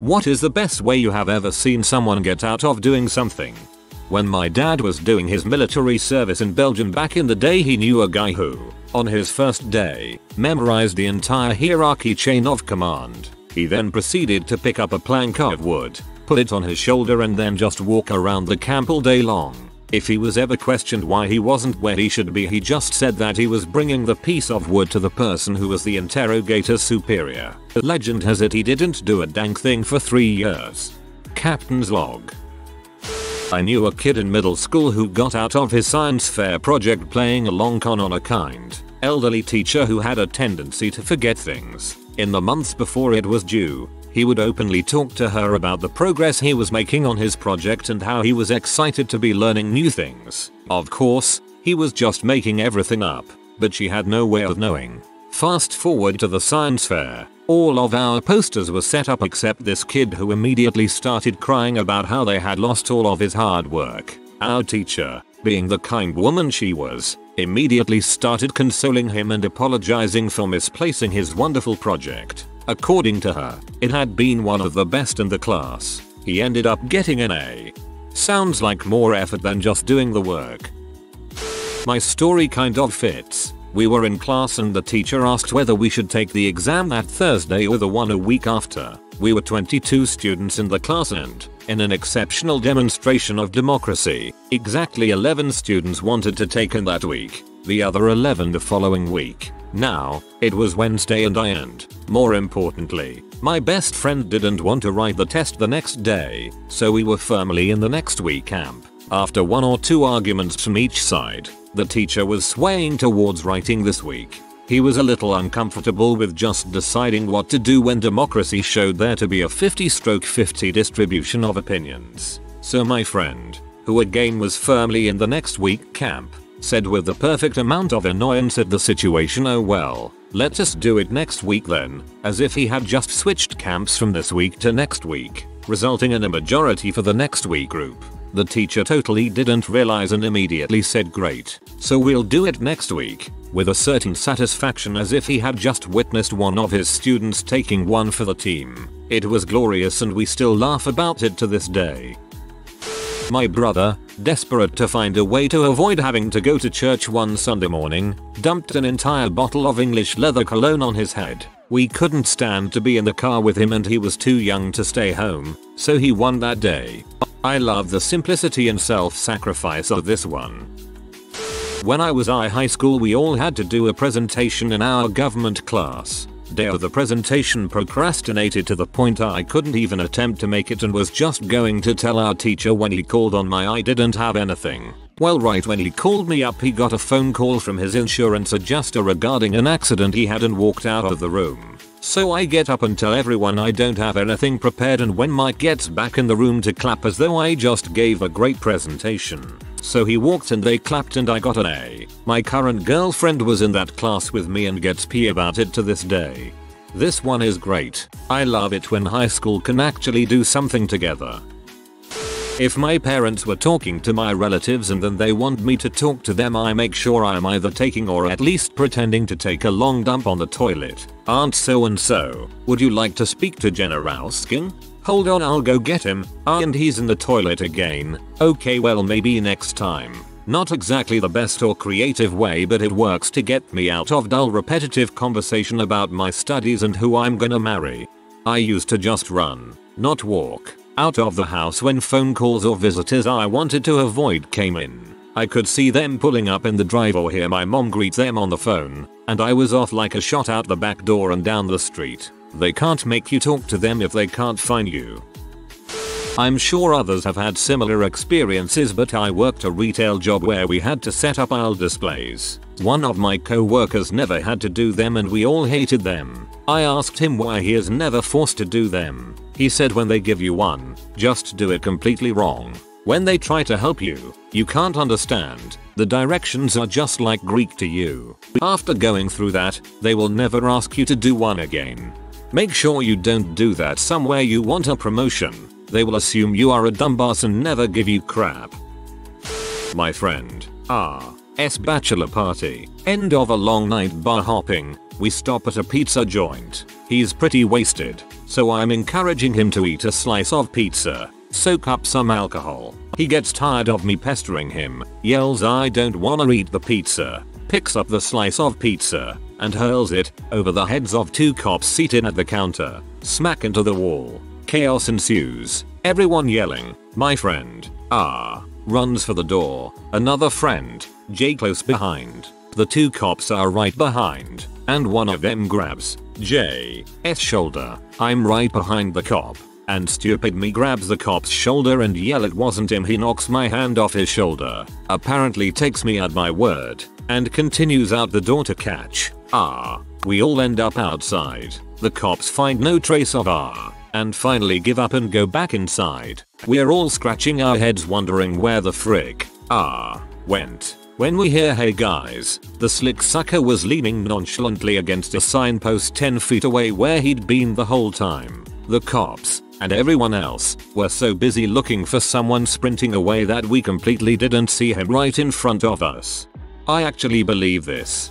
What is the best way you have ever seen someone get out of doing something? When my dad was doing his military service in Belgium back in the day, he knew a guy who, on his first day, memorized the entire hierarchy chain of command. He then proceeded to pick up a plank of wood, put it on his shoulder and then just walk around the camp all day long. If he was ever questioned why he wasn't where he should be, he just said that he was bringing the piece of wood to the person who was the interrogator's superior. Legend has it he didn't do a dang thing for 3 years. Captain's log. I knew a kid in middle school who got out of his science fair project playing a long con on a kind, elderly teacher who had a tendency to forget things. In the months before it was due, he would openly talk to her about the progress he was making on his project and how he was excited to be learning new things. Of course, he was just making everything up, but she had no way of knowing. Fast forward to the science fair. All of our posters were set up except this kid, who immediately started crying about how they had lost all of his hard work. Our teacher, being the kind woman she was, immediately started consoling him and apologizing for misplacing his wonderful project. According to her, it had been one of the best in the class. He ended up getting an A. Sounds like more effort than just doing the work. My story kind of fits. We were in class and the teacher asked whether we should take the exam that Thursday or the one a week after. We were 22 students in the class and, in an exceptional demonstration of democracy, exactly 11 students wanted to take it that week, the other 11 the following week. Now, it was Wednesday and more importantly, my best friend didn't want to write the test the next day, so we were firmly in the next week camp. After 1 or 2 arguments from each side, the teacher was swaying towards writing this week. He was a little uncomfortable with just deciding what to do when democracy showed there to be a 50/50 distribution of opinions. So my friend, who again was firmly in the next week camp, said with the perfect amount of annoyance at the situation, "Oh well, let us do it next week then," as if he had just switched camps from this week to next week, resulting in a majority for the next week group. The teacher totally didn't realize and immediately said, "Great, so we'll do it next week," with a certain satisfaction, as if he had just witnessed one of his students taking one for the team. It was glorious and we still laugh about it to this day. My brother, desperate to find a way to avoid having to go to church one Sunday morning, dumped an entire bottle of English leather cologne on his head. We couldn't stand to be in the car with him and he was too young to stay home, so he won that day. I love the simplicity and self-sacrifice of this one. When I was in high school, we all had to do a presentation in our government class. Day of the presentation, procrastinated to the point I couldn't even attempt to make it and was just going to tell our teacher when he called on I didn't have anything. Well, right when he called me up, he got a phone call from his insurance adjuster regarding an accident he had and walked out of the room. So I get up and tell everyone I don't have anything prepared, and when Mike gets back in the room to clap as though I just gave a great presentation. So he walked and they clapped and I got an A. My current girlfriend was in that class with me and gets pee about it to this day. This one is great. I love it when high school can actually do something together. If my parents were talking to my relatives and then they want me to talk to them, I make sure I'm either taking or at least pretending to take a long dump on the toilet. "Aunt so and so, would you like to speak to Jenna Rauskin? Hold on, I'll go get him. And he's in the toilet again. Okay, well maybe next time." Not exactly the best or creative way, but it works to get me out of dull repetitive conversation about my studies and who I'm gonna marry. I used to just run, not walk, out of the house when phone calls or visitors I wanted to avoid came in. I could see them pulling up in the drive or hear my mom greet them on the phone, and I was off like a shot out the back door and down the street. They can't make you talk to them if they can't find you. I'm sure others have had similar experiences, but I worked a retail job where we had to set up aisle displays. One of my co-workers never had to do them and we all hated them. I asked him why he is never forced to do them. He said when they give you one, just do it completely wrong. When they try to help you, you can't understand. The directions are just like Greek to you. After going through that, they will never ask you to do one again. Make sure you don't do that somewhere you want a promotion. They will assume you are a dumbass and never give you crap. My friend R.'s bachelor party. End of a long night bar hopping. We stop at a pizza joint. He's pretty wasted. so I'm encouraging him to eat a slice of pizza, soak up some alcohol. He gets tired of me pestering him, yells I don't wanna eat the pizza, picks up the slice of pizza, and hurls it over the heads of 2 cops seated at the counter, smack into the wall. Chaos ensues, everyone yelling, my friend, runs for the door, another friend, J close behind. The 2 cops are right behind, and one of them grabs J's shoulder. I'm right behind the cop, and stupid me grabs the cop's shoulder and yell it wasn't him. He knocks my hand off his shoulder, apparently takes me at my word, and continues out the door to catch We all end up outside. The cops find no trace of and finally give up and go back inside. We're all scratching our heads wondering where the frick went. When we hear hey guys, the slick sucker was leaning nonchalantly against a signpost 10 feet away where he'd been the whole time. The cops, and everyone else, were so busy looking for someone sprinting away that we completely didn't see him right in front of us. I actually believe this.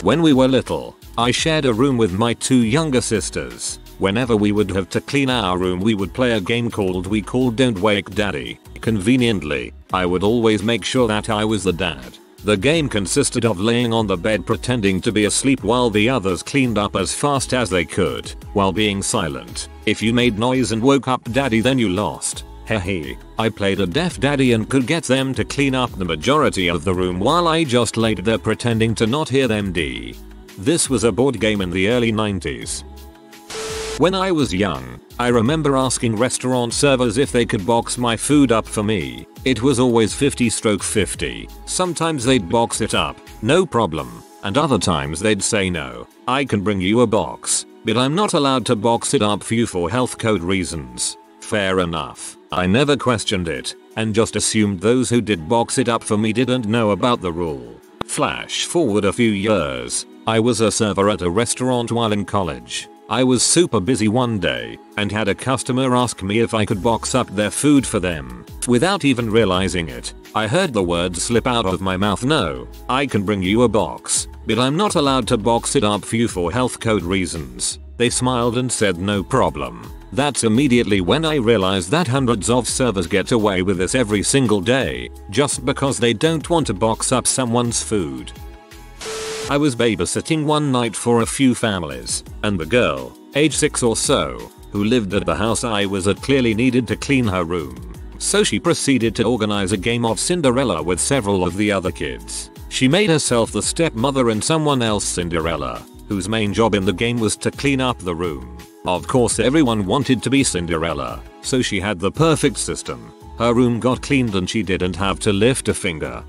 When we were little, I shared a room with my 2 younger sisters. Whenever we would have to clean our room we would play a game called Don't Wake Daddy. Conveniently, I would always make sure that I was the dad. The game consisted of laying on the bed pretending to be asleep while the others cleaned up as fast as they could, while being silent. If you made noise and woke up daddy then you lost. Hehe. I played a deaf daddy and could get them to clean up the majority of the room while I just laid there pretending to not hear them. This was a board game in the early 90s. When I was young, I remember asking restaurant servers if they could box my food up for me. It was always 50/50. Sometimes they'd box it up, no problem, and other times they'd say no, I can bring you a box, but I'm not allowed to box it up for you for health code reasons. Fair enough. I never questioned it, and just assumed those who did box it up for me didn't know about the rule. Flash forward a few years, I was a server at a restaurant while in college. I was super busy one day and had a customer ask me if I could box up their food for them. Without even realizing it, I heard the words slip out of my mouth. No, I can bring you a box, but I'm not allowed to box it up for you for health code reasons. They smiled and said no problem. That's immediately when I realized that hundreds of servers get away with this every single day, just because they don't want to box up someone's food. I was babysitting one night for a few families, and the girl, age 6 or so, who lived at the house I was at clearly needed to clean her room. So she proceeded to organize a game of Cinderella with several of the other kids. She made herself the stepmother and someone else Cinderella, whose main job in the game was to clean up the room. Of course everyone wanted to be Cinderella, so she had the perfect system. Her room got cleaned and she didn't have to lift a finger.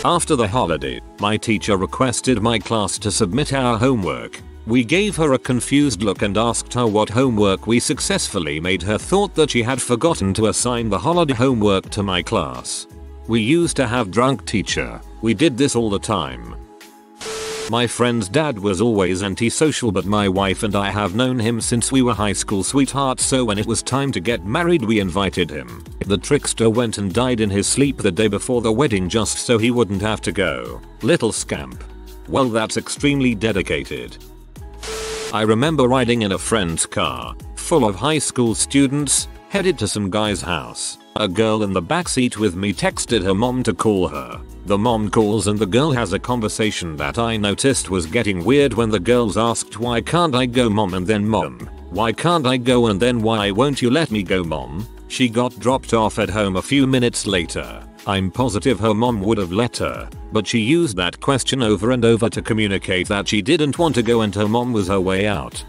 After the holiday, my teacher requested my class to submit our homework. We gave her a confused look and asked her what homework we successfully made. Her thought that she had forgotten to assign the holiday homework to my class. We used to have drunk teacher. We did this all the time. My friend's dad was always antisocial, but my wife and I have known him since we were high school sweethearts, so when it was time to get married we invited him. The trickster went and died in his sleep the day before the wedding just so he wouldn't have to go. Little scamp. Well, that's extremely dedicated. I remember riding in a friend's car, full of high school students, headed to some guy's house. A girl in the backseat with me texted her mom to call her. The mom calls and the girl has a conversation that I noticed was getting weird when the girls asked why can't I go mom, and then mom, why can't I go, and then why won't you let me go mom. She got dropped off at home a few minutes later. I'm positive her mom would have let her, but she used that question over and over to communicate that she didn't want to go and her mom was her way out.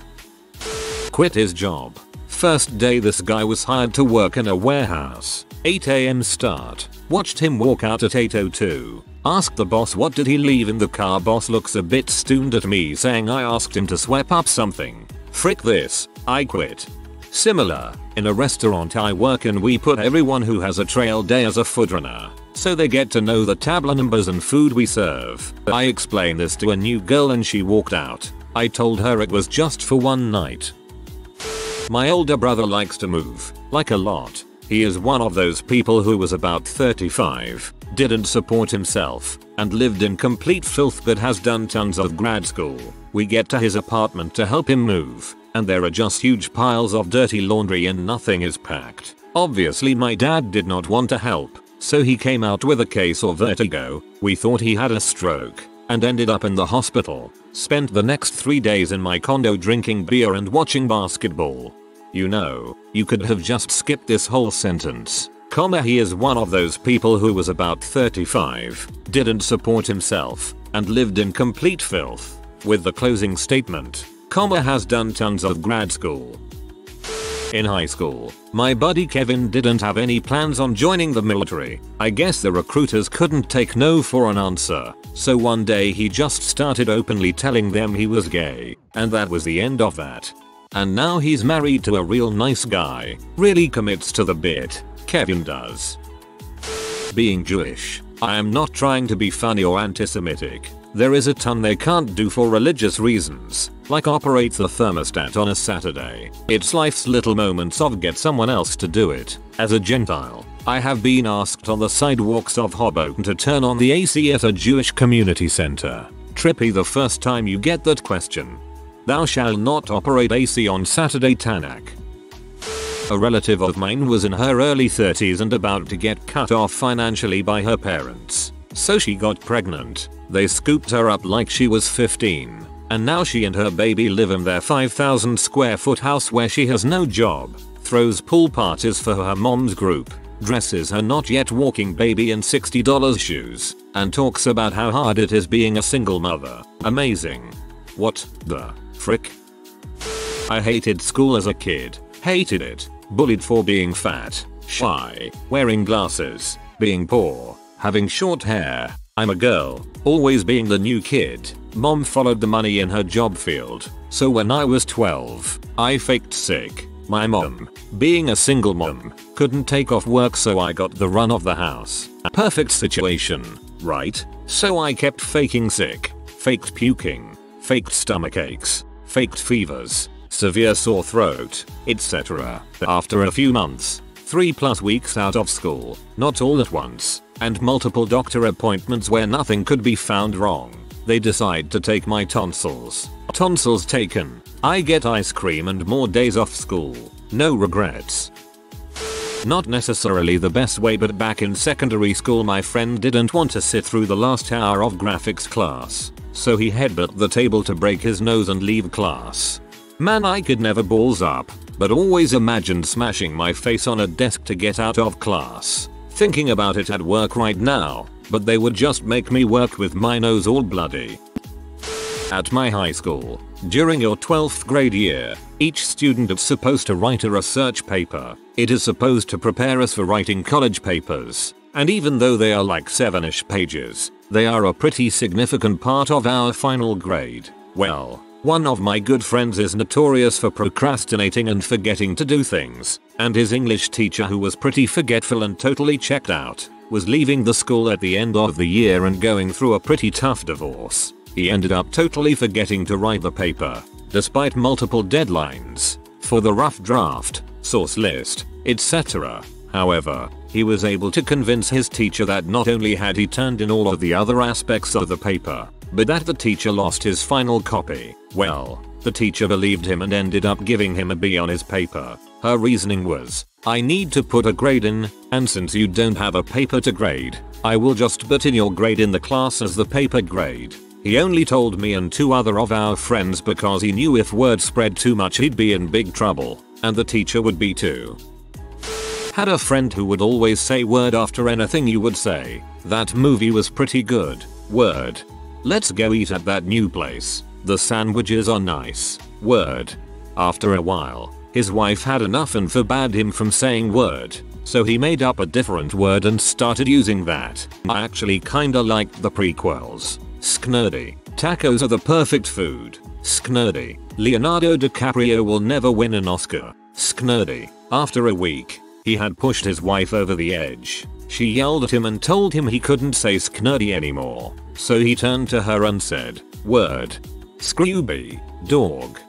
Quit his job. First day this guy was hired to work in a warehouse. 8 AM start. Watched him walk out at 8:02. Asked the boss what did he leave in the car. Boss looks a bit stoned at me saying I asked him to sweep up something. Frick this. I quit. Similar, in a restaurant I work in we put everyone who has a trail day as a food runner, so they get to know the table numbers and food we serve. I explained this to a new girl and she walked out. I told her it was just for one night. My older brother likes to move, like a lot. He is one of those people who was about 35, didn't support himself, and lived in complete filth but has done tons of grad school. We get to his apartment to help him move. and there are just huge piles of dirty laundry and nothing is packed. Obviously my dad did not want to help, so he came out with a case of vertigo. We thought he had a stroke and ended up in the hospital. Spent the next 3 days in my condo drinking beer and watching basketball. You know, you could have just skipped this whole sentence. He is one of those people who was about 35, didn't support himself, and lived in complete filth. With the closing statement, has done tons of grad school. In high school, my buddy Kevin didn't have any plans on joining the military. I guess the recruiters couldn't take no for an answer, so one day he just started openly telling them he was gay, and that was the end of that. And now he's married to a real nice guy, really commits to the bit. Kevin does. Being Jewish, I am not trying to be funny or anti-Semitic. There is a ton they can't do for religious reasons, like operate the thermostat on a Saturday. It's life's little moments of get someone else to do it. As a Gentile, I have been asked on the sidewalks of Hoboken to turn on the AC at a Jewish community center. Trippy the first time you get that question. Thou shalt not operate AC on Saturday, Tanakh. A relative of mine was in her early 30s and about to get cut off financially by her parents. So she got pregnant. They scooped her up like she was 15. And now she and her baby live in their 5,000 square foot house where she has no job, throws pool parties for her mom's group, dresses her not yet walking baby in $60 shoes, and talks about how hard it is being a single mother. Amazing. What the frick? I hated school as a kid. Hated it. Bullied for being fat, shy, wearing glasses, being poor, having short hair. I'm a girl, always being the new kid. Mom followed the money in her job field, so when I was 12, I faked sick. My mom, being a single mom, couldn't take off work so I got the run of the house. Perfect situation, right? So I kept faking sick, faked puking, faked stomach aches, faked fevers, severe sore throat, etc. After a few months, 3+ weeks out of school, not all at once, and multiple doctor appointments where nothing could be found wrong, they decide to take my tonsils. Tonsils taken. I get ice cream and more days off school. No regrets. Not necessarily the best way, but back in secondary school my friend didn't want to sit through the last hour of graphics class, so he headbutt the table to break his nose and leave class. Man, I could never balls up, but always imagined smashing my face on a desk to get out of class. Thinking about it at work right now, but they would just make me work with my nose all bloody. At my high school, during your 12th grade year, each student is supposed to write a research paper. It is supposed to prepare us for writing college papers, and even though they are like 7ish pages, they are a pretty significant part of our final grade. Well, one of my good friends is notorious for procrastinating and forgetting to do things, and his English teacher, who was pretty forgetful and totally checked out, was leaving the school at the end of the year and going through a pretty tough divorce. He ended up totally forgetting to write the paper, despite multiple deadlines for the rough draft, source list, etc. However, he was able to convince his teacher that not only had he turned in all of the other aspects of the paper, but that the teacher lost his final copy. Well, the teacher believed him and ended up giving him a B on his paper. Her reasoning was, I need to put a grade in, and since you don't have a paper to grade, I will just put in your grade in the class as the paper grade. He only told me and 2 other of our friends because he knew if word spread too much he'd be in big trouble, and the teacher would be too. Had a friend who would always say word after anything you would say. That movie was pretty good. Word. Let's go eat at that new place. The sandwiches are nice. Word. After a while, his wife had enough and forbade him from saying word, so he made up a different word and started using that. I actually kinda liked the prequels. Sknerdy. Tacos are the perfect food. Sknerdy. Leonardo DiCaprio will never win an Oscar. Sknerdy. After a week, he had pushed his wife over the edge. She yelled at him and told him he couldn't say sknerdy anymore. So he turned to her and said, word. Scrooby. Dog.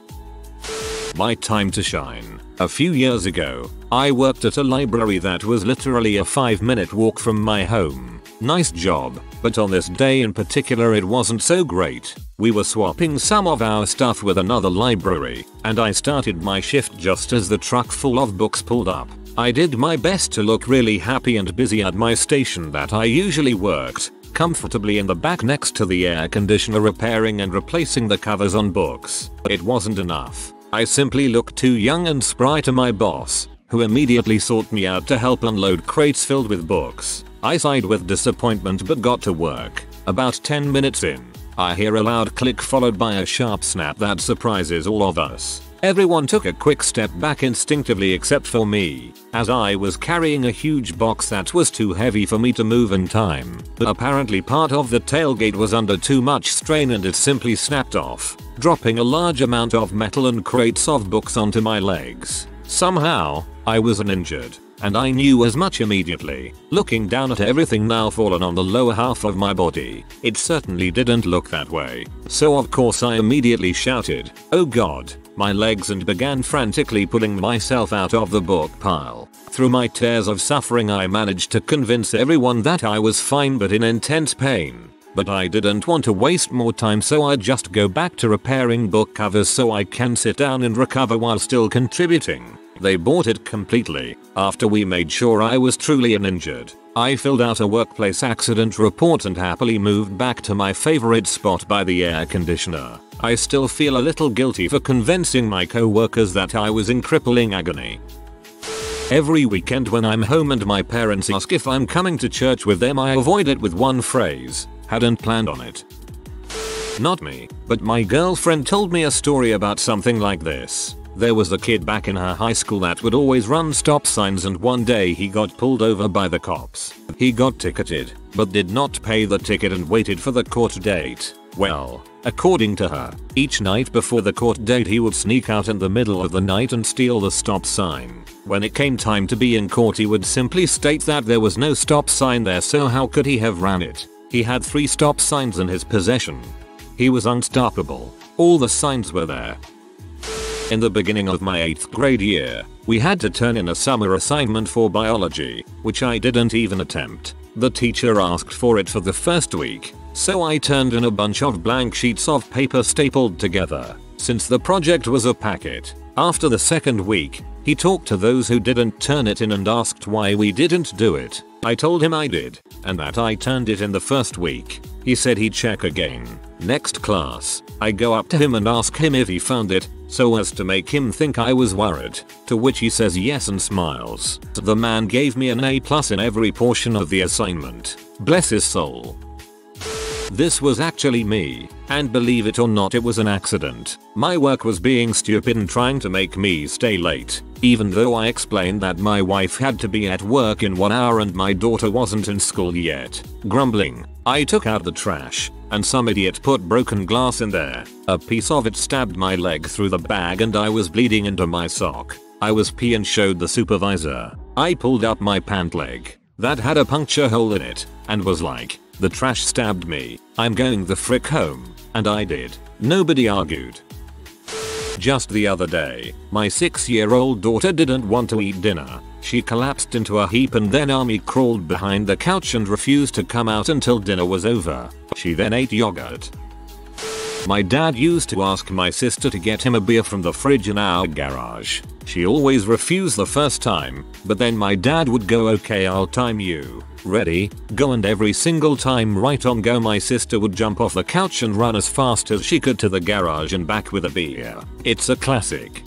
My time to shine. A few years ago, I worked at a library that was literally a 5-minute walk from my home. Nice job. But on this day in particular it wasn't so great. We were swapping some of our stuff with another library, and I started my shift just as the truck full of books pulled up. I did my best to look really happy and busy at my station that I usually worked, comfortably in the back next to the air conditioner, repairing and replacing the covers on books. It wasn't enough. I simply looked too young and spry to my boss, who immediately sought me out to help unload crates filled with books. I sighed with disappointment but got to work. About 10 minutes in, I hear a loud click followed by a sharp snap that surprises all of us. Everyone took a quick step back instinctively except for me, as I was carrying a huge box that was too heavy for me to move in time. Apparently part of the tailgate was under too much strain and it simply snapped off, dropping a large amount of metal and crates of books onto my legs. Somehow, I wasn't injured, and I knew as much immediately, looking down at everything now fallen on the lower half of my body. It certainly didn't look that way. So of course I immediately shouted, "Oh God," my legs, and began frantically pulling myself out of the book pile. Through my tears of suffering I managed to convince everyone that I was fine but in intense pain. But I didn't want to waste more time, so I'd just go back to repairing book covers so I can sit down and recover while still contributing. They bought it completely. After we made sure I was truly uninjured, I filled out a workplace accident report and happily moved back to my favorite spot by the air conditioner. I still feel a little guilty for convincing my co-workers that I was in crippling agony. Every weekend when I'm home and my parents ask if I'm coming to church with them, I avoid it with one phrase: "Hadn't planned on it." Not me, but my girlfriend told me a story about something like this. There was a kid back in her high school that would always run stop signs, and one day he got pulled over by the cops. He got ticketed, but did not pay the ticket and waited for the court date. Well, according to her, each night before the court date he would sneak out in the middle of the night and steal the stop sign. When it came time to be in court he would simply state that there was no stop sign there, so how could he have ran it? He had 3 stop signs in his possession. He was unstoppable. All the signs were there. In the beginning of my 8th grade year, we had to turn in a summer assignment for biology, which I didn't even attempt. The teacher asked for it for the first week, so I turned in a bunch of blank sheets of paper stapled together, since the project was a packet. After the second week, he talked to those who didn't turn it in and asked why we didn't do it. I told him I did, and that I turned it in the first week. He said he'd check again. Next class, I go up to him and ask him if he found it, so as to make him think I was worried, to which he says yes and smiles. The man gave me an A+ in every portion of the assignment. Bless his soul. This was actually me, and believe it or not it was an accident. My work was being stupid and trying to make me stay late, even though I explained that my wife had to be at work in 1 hour and my daughter wasn't in school yet. Grumbling, I took out the trash, and some idiot put broken glass in there. A piece of it stabbed my leg through the bag and I was bleeding into my sock. I was pee and showed the supervisor. I pulled up my pant leg that had a puncture hole in it and was like, "The trash stabbed me. I'm going the frick home." And I did. Nobody argued. Just the other day, my 6-year-old daughter didn't want to eat dinner. She collapsed into a heap and then army crawled behind the couch and refused to come out until dinner was over. She then ate yogurt. My dad used to ask my sister to get him a beer from the fridge in our garage. She always refused the first time, but then my dad would go, "Okay, I'll time you. Ready, go," and every single time right on go my sister would jump off the couch and run as fast as she could to the garage and back with a beer. It's a classic.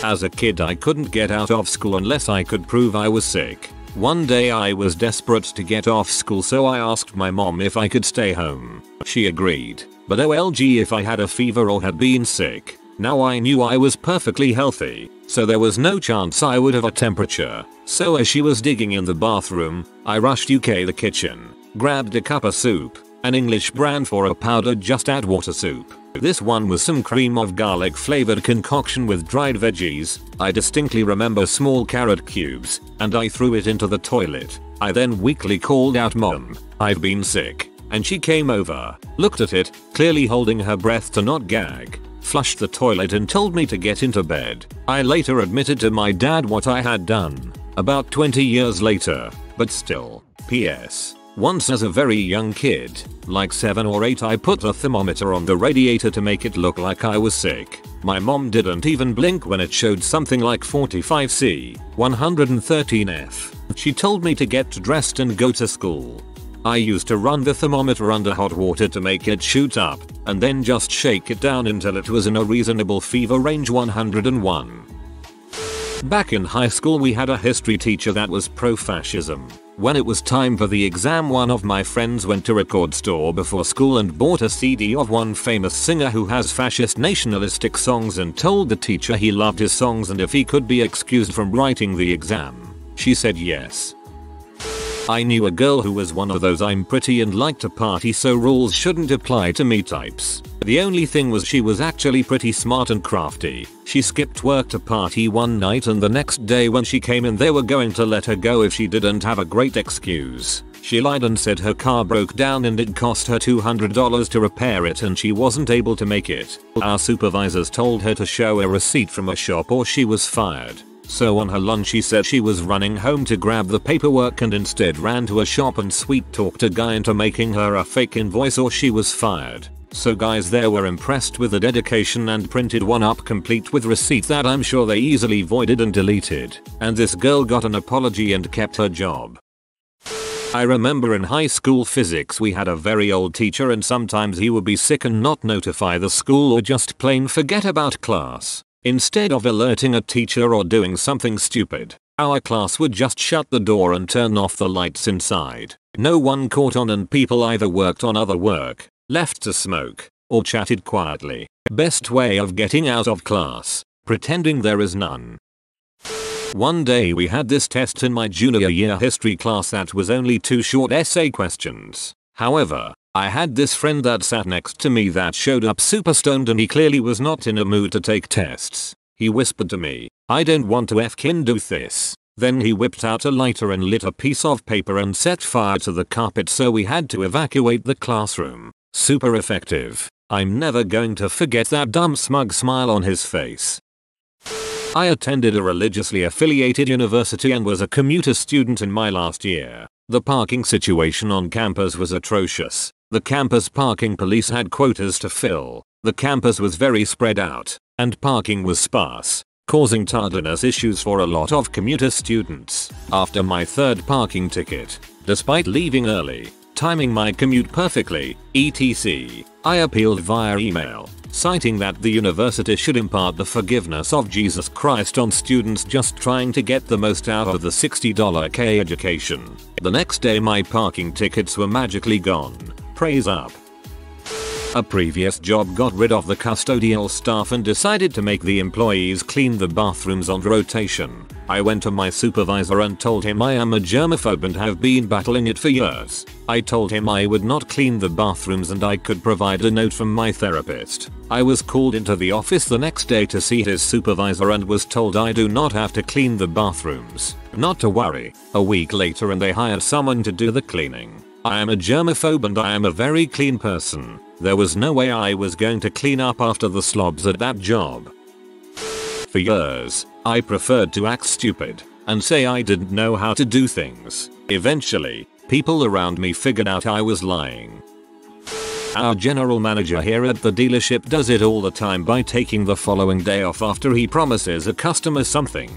As a kid I couldn't get out of school unless I could prove I was sick. One day I was desperate to get off school, so I asked my mom if I could stay home. She agreed, but OLG if I had a fever or had been sick. Now I knew I was perfectly healthy, so there was no chance I would have a temperature. So as she was digging in the bathroom, I rushed UK the kitchen, grabbed a cup of soup, an English brand for a powder just add water soup. This one was some cream of garlic flavored concoction with dried veggies. I distinctly remember small carrot cubes, and I threw it into the toilet. I then weakly called out, "Mom, I've been sick," and she came over, looked at it, clearly holding her breath to not gag, flushed the toilet and told me to get into bed. I later admitted to my dad what I had done, about 20 years later, but still. PS. Once as a very young kid, like 7 or 8, I put a thermometer on the radiator to make it look like I was sick. My mom didn't even blink when it showed something like 45°C, 113°F. She told me to get dressed and go to school. I used to run the thermometer under hot water to make it shoot up, and then just shake it down until it was in a reasonable fever range 101. Back in high school we had a history teacher that was pro-fascism. When it was time for the exam, one of my friends went to a record store before school and bought a CD of one famous singer who has fascist nationalistic songs and told the teacher he loved his songs and if he could be excused from writing the exam. She said yes. I knew a girl who was one of those I'm pretty and like to party so rules shouldn't apply to me types. The only thing was she was actually pretty smart and crafty. She skipped work to party one night and the next day when she came in they were going to let her go if she didn't have a great excuse. She lied and said her car broke down and it cost her $200 to repair it and she wasn't able to make it. Our supervisors told her to show a receipt from a shop or she was fired. So on her lunch she said she was running home to grab the paperwork and instead ran to a shop and sweet talked a guy into making her a fake invoice or she was fired. So guys there were impressed with the dedication and printed one up complete with receipt that I'm sure they easily voided and deleted. And this girl got an apology and kept her job. I remember in high school physics we had a very old teacher and sometimes he would be sick and not notify the school or just plain forget about class. Instead of alerting a teacher or doing something stupid, our class would just shut the door and turn off the lights inside. No one caught on and people either worked on other work, left to smoke, or chatted quietly. Best way of getting out of class, pretending there is none. One day we had this test in my junior year history class that was only 2 short essay questions. However, I had this friend that sat next to me that showed up super stoned and he clearly was not in a mood to take tests. He whispered to me, "I don't want to fkin do this." Then he whipped out a lighter and lit a piece of paper and set fire to the carpet so we had to evacuate the classroom. Super effective. I'm never going to forget that dumb smug smile on his face. I attended a religiously affiliated university and was a commuter student in my last year. The parking situation on campus was atrocious. The campus parking police had quotas to fill. The campus was very spread out, and parking was sparse, causing tardiness issues for a lot of commuter students. After my 3rd parking ticket, despite leaving early, timing my commute perfectly, etc., I appealed via email, citing that the university should impart the forgiveness of Jesus Christ on students just trying to get the most out of the $60 K education. The next day my parking tickets were magically gone. Praise up. A previous job got rid of the custodial staff and decided to make the employees clean the bathrooms on rotation. I went to my supervisor and told him I am a germaphobe and have been battling it for years. I told him I would not clean the bathrooms and I could provide a note from my therapist. I was called into the office the next day to see his supervisor and was told I do not have to clean the bathrooms. Not to worry. A week later and they hired someone to do the cleaning. I am a germaphobe and I am a very clean person. There was no way I was going to clean up after the slobs at that job. For years, I preferred to act stupid and say I didn't know how to do things. Eventually, people around me figured out I was lying. Our general manager here at the dealership does it all the time by taking the following day off after he promises a customer something.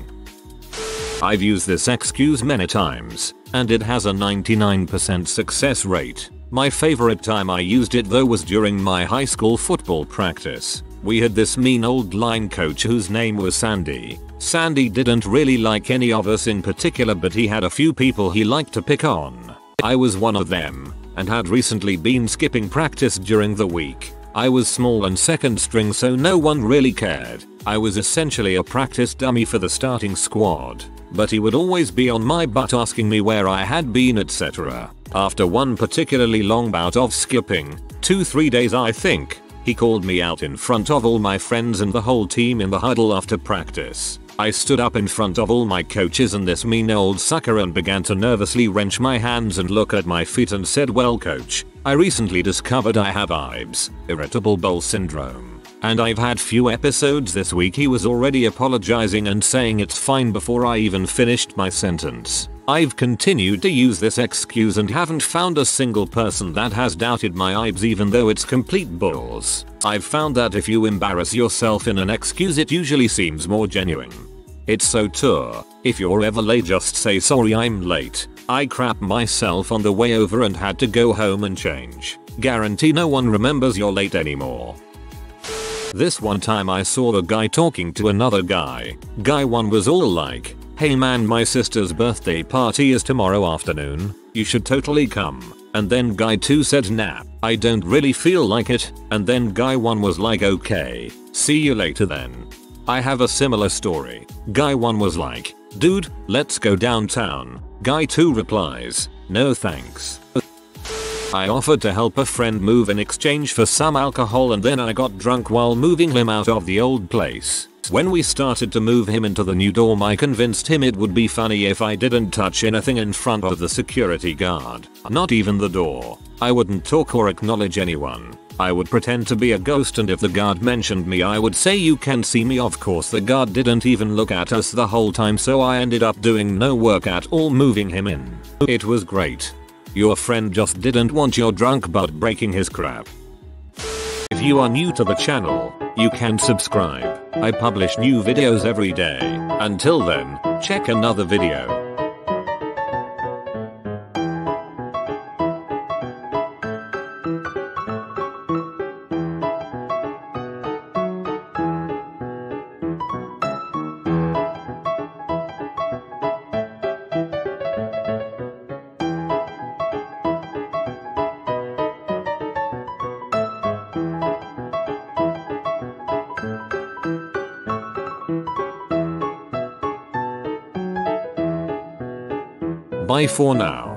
I've used this excuse many times, and it has a 99% success rate. My favorite time I used it though was during my high school football practice. We had this mean old line coach whose name was Sandy. Sandy didn't really like any of us in particular, but he had a few people he liked to pick on. I was one of them, and had recently been skipping practice during the week. I was small and second string so no one really cared. I was essentially a practice dummy for the starting squad. But he would always be on my butt asking me where I had been, etc. After one particularly long bout of skipping, 2-3 days I think, he called me out in front of all my friends and the whole team in the huddle after practice. I stood up in front of all my coaches and this mean old sucker and began to nervously wrench my hands and look at my feet and said, "Well coach, I recently discovered I have IBS, irritable bowel syndrome. And I've had few episodes this week." He was already apologizing and saying it's fine before I even finished my sentence. I've continued to use this excuse and haven't found a single person that has doubted my IBS, even though it's complete balls. I've found that if you embarrass yourself in an excuse, it usually seems more genuine. It's so true. If you're ever late, just say sorry, I'm late. I crap myself on the way over and had to go home and change. Guarantee no one remembers you're late anymore. This one time I saw a guy talking to another guy. Guy 1 was all like, "Hey man, my sister's birthday party is tomorrow afternoon. You should totally come." And then guy 2 said, "Nah, I don't really feel like it." And then guy 1 was like, "Okay, see you later then." I have a similar story. Guy 1 was like, "Dude, let's go downtown." Guy 2 replies, "No thanks." I offered to help a friend move in exchange for some alcohol, and then I got drunk while moving him out of the old place. When we started to move him into the new dorm, I convinced him it would be funny if I didn't touch anything in front of the security guard. Not even the door. I wouldn't talk or acknowledge anyone. I would pretend to be a ghost, and if the guard mentioned me, I would say, "You can see me." Of course the guard didn't even look at us the whole time, so I ended up doing no work at all moving him in. It was great. Your friend just didn't want your drunk butt breaking his crap. If you are new to the channel, you can subscribe. I publish new videos every day. Until then, check another video. Bye for now.